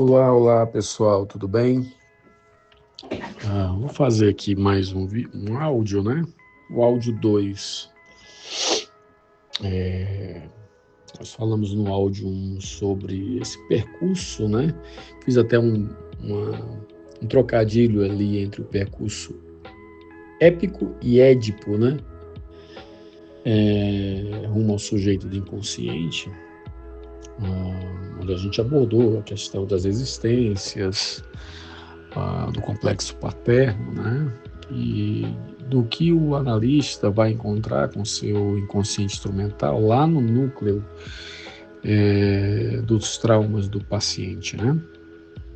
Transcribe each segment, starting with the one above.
Olá, olá pessoal, tudo bem? Vou fazer aqui mais um áudio, né? O áudio 2. Nós falamos no áudio 1 sobre esse percurso, né? Fiz até um trocadilho ali entre o percurso épico e édipo, né? Rumo ao sujeito do inconsciente, onde a gente abordou a questão das existências, do complexo paterno, né? E do que o analista vai encontrar com seu inconsciente instrumental lá no núcleo dos traumas do paciente, né?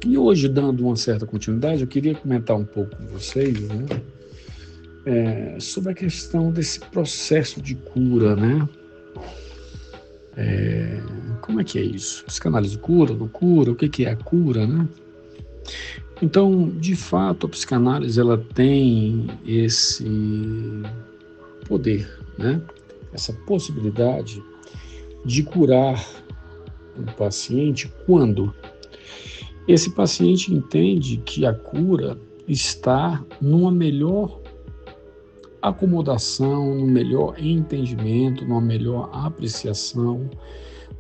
E hoje, dando uma certa continuidade, eu queria comentar um pouco com vocês, né? Sobre a questão desse processo de cura, né? Como é que é isso? Psicanálise cura, não cura? O que é a cura, né? Então, de fato, a psicanálise ela tem esse poder, né? Essa possibilidade de curar o paciente quando esse paciente entende que a cura está numa melhor acomodação, num melhor entendimento, numa melhor apreciação,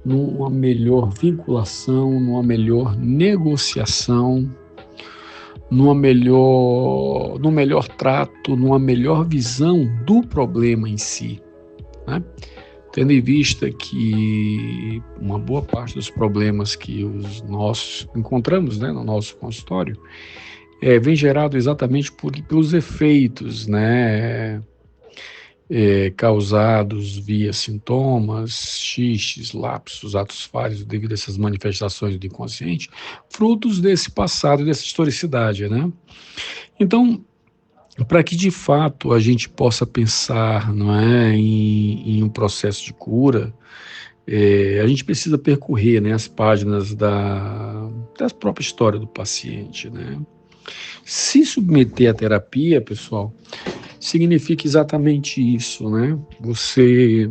numa melhor vinculação, numa melhor negociação, num melhor trato, numa melhor visão do problema em si, né? Tendo em vista que uma boa parte dos problemas que nós encontramos, né, no nosso consultório vem gerado exatamente pelos efeitos, né, causados via sintomas, xistes, lapsos, atos falhos devido a essas manifestações do inconsciente, frutos desse passado, dessa historicidade, né? Então, para que de fato a gente possa pensar, não é, em um processo de cura, a gente precisa percorrer, né, as páginas da própria história do paciente, né? Se submeter à terapia, pessoal, significa exatamente isso, né? Você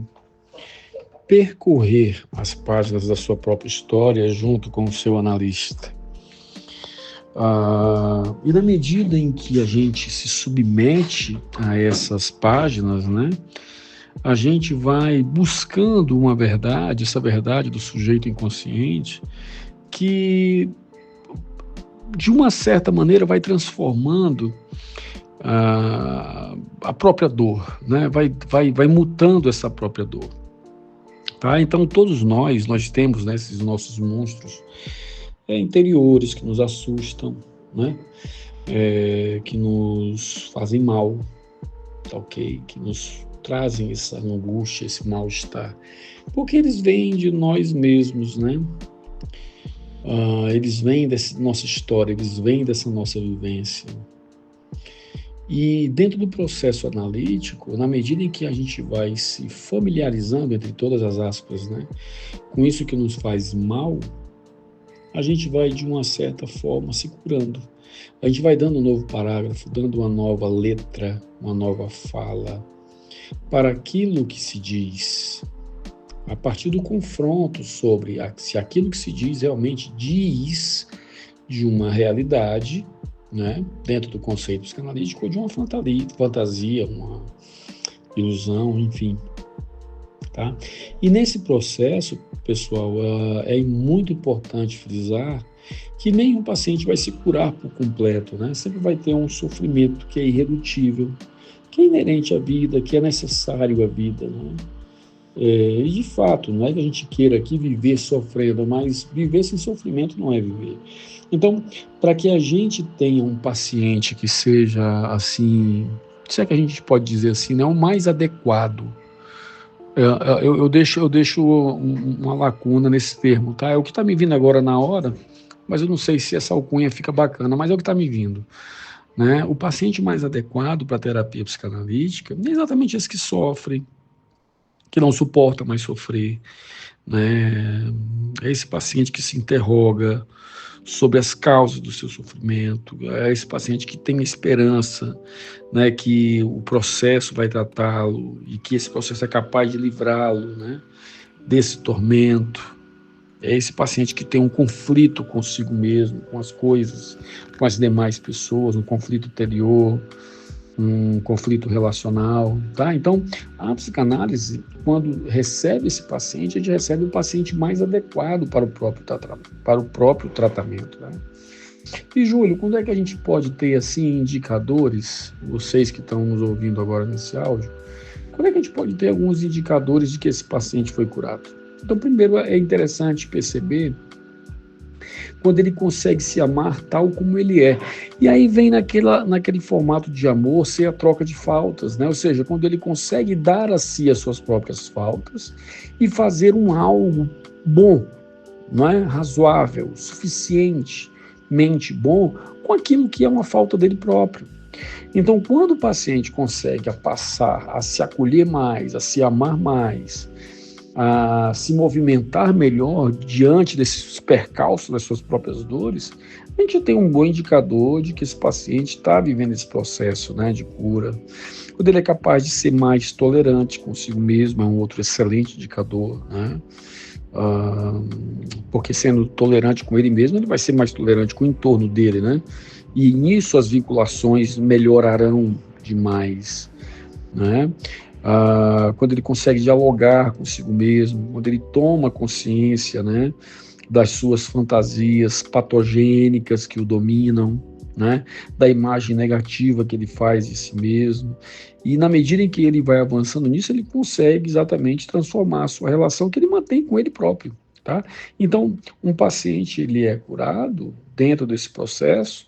percorrer as páginas da sua própria história junto com o seu analista. E na medida em que a gente se submete a essas páginas, né, a gente vai buscando uma verdade, essa verdade do sujeito inconsciente, que de uma certa maneira vai transformando a própria dor, né? Vai mutando essa própria dor. Tá? Então todos nós temos, né, esses nossos monstros interiores que nos assustam, né? Que nos fazem mal, tá ok? Que nos trazem essa angústia, esse mal-estar, porque eles vêm de nós mesmos, né? Eles vêm dessa nossa história, eles vêm dessa nossa vivência. E dentro do processo analítico, na medida em que a gente vai se familiarizando, entre todas as aspas, né, com isso que nos faz mal, a gente vai, de uma certa forma, se curando. A gente vai dando um novo parágrafo, dando uma nova letra, uma nova fala para aquilo que se diz, a partir do confronto sobre se aquilo que se diz realmente diz de uma realidade, né, dentro do conceito psicanalítico, ou de uma fantasia, uma ilusão, enfim. Tá? E nesse processo, pessoal, é muito importante frisar que nenhum paciente vai se curar por completo, né? Sempre vai ter um sofrimento que é irredutível, que é inerente à vida, que é necessário à vida, né? E de fato, não é que a gente queira aqui viver sofrendo, mas viver sem sofrimento não é viver. Então, para que a gente tenha um paciente que seja assim, se é que a gente pode dizer assim, né, o mais adequado, eu deixo uma lacuna nesse termo, tá? É o que está me vindo agora na hora, mas eu não sei se essa alcunha fica bacana, mas é o que está me vindo, né? O paciente mais adequado para a terapia psicanalítica é exatamente esse que sofre, que não suporta mais sofrer, né? É esse paciente que se interroga sobre as causas do seu sofrimento, é esse paciente que tem esperança, né, que o processo vai tratá-lo e que esse processo é capaz de livrá-lo, né, desse tormento. É esse paciente que tem um conflito consigo mesmo, com as coisas, com as demais pessoas, um conflito interior, um conflito relacional, tá? Então, a psicanálise, quando recebe esse paciente, a gente recebe o paciente mais adequado para o próprio tratamento, tá? E, Júlio, quando é que a gente pode ter, assim, indicadores, vocês que estão nos ouvindo agora nesse áudio, quando é que a gente pode ter alguns indicadores de que esse paciente foi curado? Então, primeiro, é interessante perceber quando ele consegue se amar tal como ele é. E aí vem naquele formato de amor ser a troca de faltas, né? Ou seja, quando ele consegue dar a si as suas próprias faltas e fazer um algo bom, não é? Razoável, suficientemente bom com aquilo que é uma falta dele próprio. Então, quando o paciente consegue passar a se acolher mais, a se amar mais, a se movimentar melhor diante desses percalços das suas próprias dores, a gente tem um bom indicador de que esse paciente está vivendo esse processo, né, de cura. Quando ele é capaz de ser mais tolerante consigo mesmo, é um outro excelente indicador, né? Porque sendo tolerante com ele mesmo, ele vai ser mais tolerante com o entorno dele, né? E nisso as vinculações melhorarão demais, né? Quando ele consegue dialogar consigo mesmo, quando ele toma consciência, né, das suas fantasias patogênicas que o dominam, né, da imagem negativa que ele faz de si mesmo, e na medida em que ele vai avançando nisso, ele consegue exatamente transformar a sua relação que ele mantém com ele próprio, tá? Então, um paciente, ele é curado dentro desse processo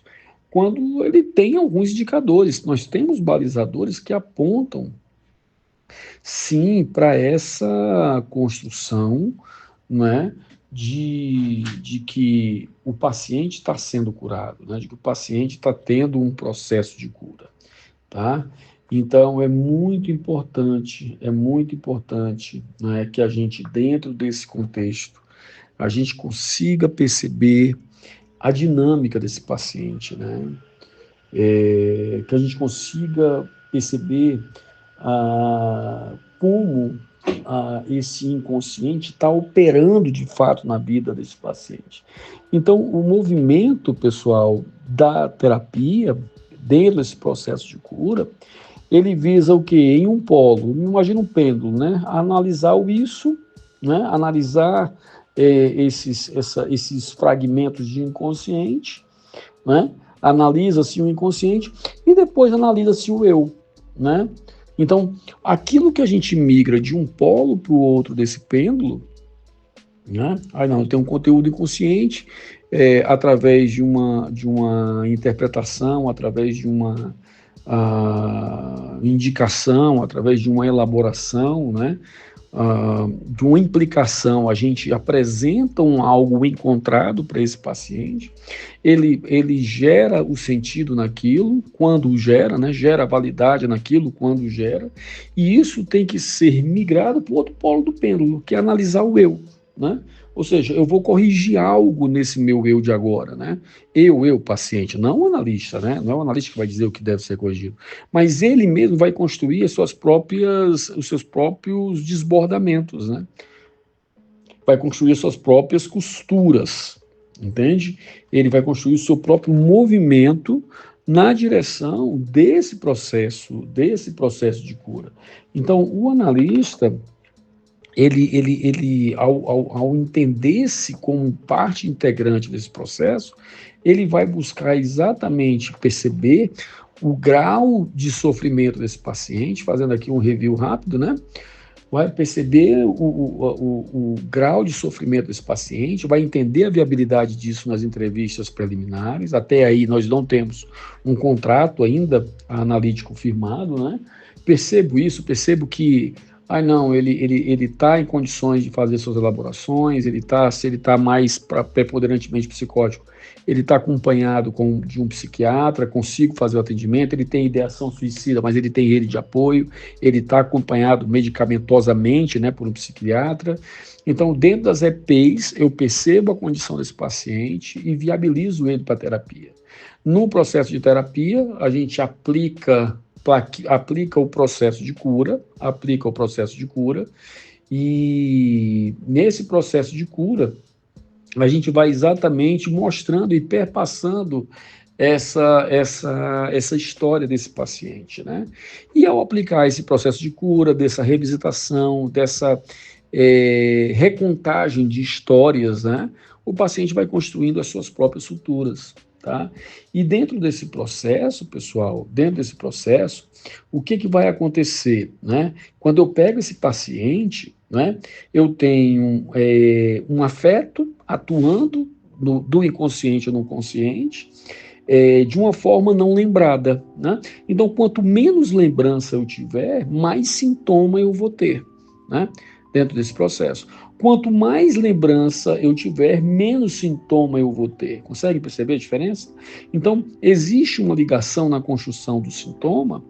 quando ele tem alguns indicadores. Nós temos balizadores que apontam sim, para essa construção, né, de que o paciente está sendo curado, né, de que o paciente está tendo um processo de cura, tá? Então, é muito importante, né, que a gente, dentro desse contexto, a gente consiga perceber a dinâmica desse paciente, né? Que a gente consiga perceber como esse inconsciente está operando de fato na vida desse paciente. Então, o movimento, pessoal, da terapia, dentro desse processo de cura, ele visa o quê? Em um polo, imagina um pêndulo, né? Analisar o isso, né? Analisar esses fragmentos de inconsciente, né? Analisa-se o inconsciente e depois analisa-se o eu, né? Então, aquilo que a gente migra de um polo para o outro desse pêndulo, né? Não, tem um conteúdo inconsciente através de uma interpretação, através de uma indicação, através de uma elaboração, né? De uma implicação, a gente apresenta algo encontrado para esse paciente, ele gera o sentido naquilo, quando gera, né, gera validade naquilo, quando gera, e isso tem que ser migrado para o outro polo do pêndulo, que é analisar o eu, né? Ou seja, eu vou corrigir algo nesse meu eu de agora, né? Eu, paciente, não o analista, né? Não é o analista que vai dizer o que deve ser corrigido, mas ele mesmo vai construir os seus próprios desbordamentos, né? Vai construir suas próprias costuras, entende? Ele vai construir o seu próprio movimento na direção desse processo de cura. Então, o analista, ele ao entender-se como parte integrante desse processo, ele vai buscar exatamente perceber o grau de sofrimento desse paciente, fazendo aqui um review rápido, né? Vai perceber o grau de sofrimento desse paciente, vai entender a viabilidade disso nas entrevistas preliminares. Até aí nós não temos um contrato ainda analítico firmado, né? Percebo que não, ele está em condições de fazer suas elaborações, se ele está mais preponderantemente psicótico, ele está acompanhado de um psiquiatra, consigo fazer o atendimento, ele tem ideação suicida, mas ele tem rede de apoio, ele está acompanhado medicamentosamente, né, por um psiquiatra. Então, dentro das EPs, eu percebo a condição desse paciente e viabilizo ele para a terapia. No processo de terapia, a gente aplica o processo de cura, e nesse processo de cura, a gente vai exatamente mostrando e perpassando essa história desse paciente, né? E ao aplicar esse processo de cura, dessa revisitação, dessa recontagem de histórias, né? O paciente vai construindo as suas próprias suturas, tá? E dentro desse processo, pessoal, o que vai acontecer, né? Quando eu pego esse paciente, né? Eu tenho um afeto atuando do inconsciente no consciente, de uma forma não lembrada, né? Então, quanto menos lembrança eu tiver, mais sintoma eu vou ter, né? Dentro desse processo. Quanto mais lembrança eu tiver, menos sintoma eu vou ter. Consegue perceber a diferença? Então, existe uma ligação na construção do sintoma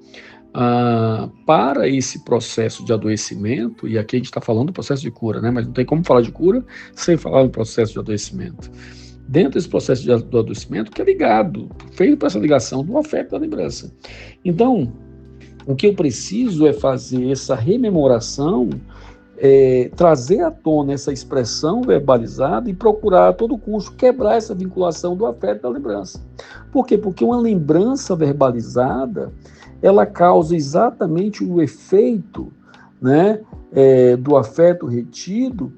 para esse processo de adoecimento, e aqui a gente está falando do processo de cura, né? Mas não tem como falar de cura sem falar do processo de adoecimento. Dentro desse processo do adoecimento, que é ligado, feito para essa ligação do afeto e da lembrança. Então, o que eu preciso é fazer essa rememoração, trazer à tona essa expressão verbalizada e procurar a todo custo quebrar essa vinculação do afeto e da lembrança. Por quê? Porque uma lembrança verbalizada, ela causa exatamente o efeito, né, do afeto retido,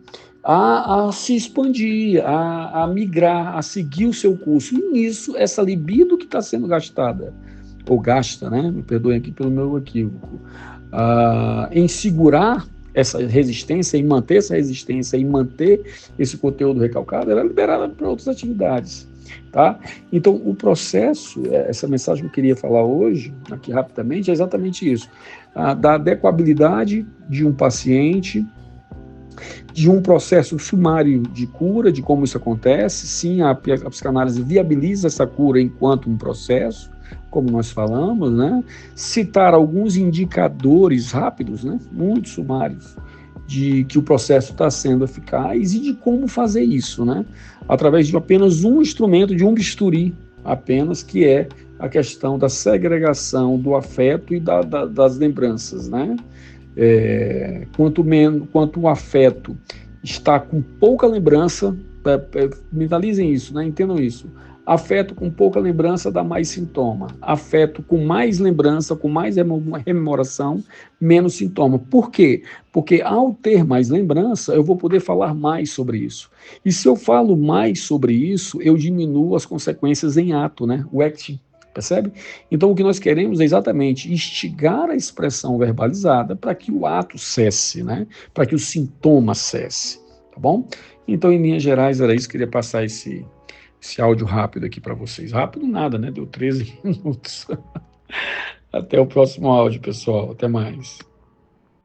a se expandir, a migrar, a seguir o seu curso. E nisso, essa libido que está sendo gastada, ou gasta, né? Me perdoem aqui pelo meu equívoco, em segurar essa resistência, em manter essa resistência, em manter esse conteúdo recalcado, ela é liberada para outras atividades, tá? Então, o processo, essa mensagem que eu queria falar hoje, aqui rapidamente, é exatamente isso, da adequabilidade de um paciente, de um processo sumário de cura, de como isso acontece. Sim, a psicanálise viabiliza essa cura enquanto um processo, como nós falamos, né? Citar alguns indicadores rápidos, né? Muito sumários, de que o processo está sendo eficaz e de como fazer isso, né? Através de apenas um instrumento, de um bisturi apenas, que é a questão da segregação do afeto e das lembranças, né? Quanto o afeto está com pouca lembrança, mentalizem isso, né? Entendam isso. Afeto com pouca lembrança dá mais sintoma. Afeto com mais lembrança, com mais rememoração, menos sintoma. Por quê? Porque ao ter mais lembrança, eu vou poder falar mais sobre isso. E se eu falo mais sobre isso, eu diminuo as consequências em ato, né? O acting. Percebe? Então, o que nós queremos é exatamente instigar a expressão verbalizada para que o ato cesse, né? Para que o sintoma cesse, tá bom? Então, em linhas gerais, era isso. Queria passar esse áudio rápido aqui para vocês. Rápido nada, né? Deu 13 minutos. Até o próximo áudio, pessoal. Até mais.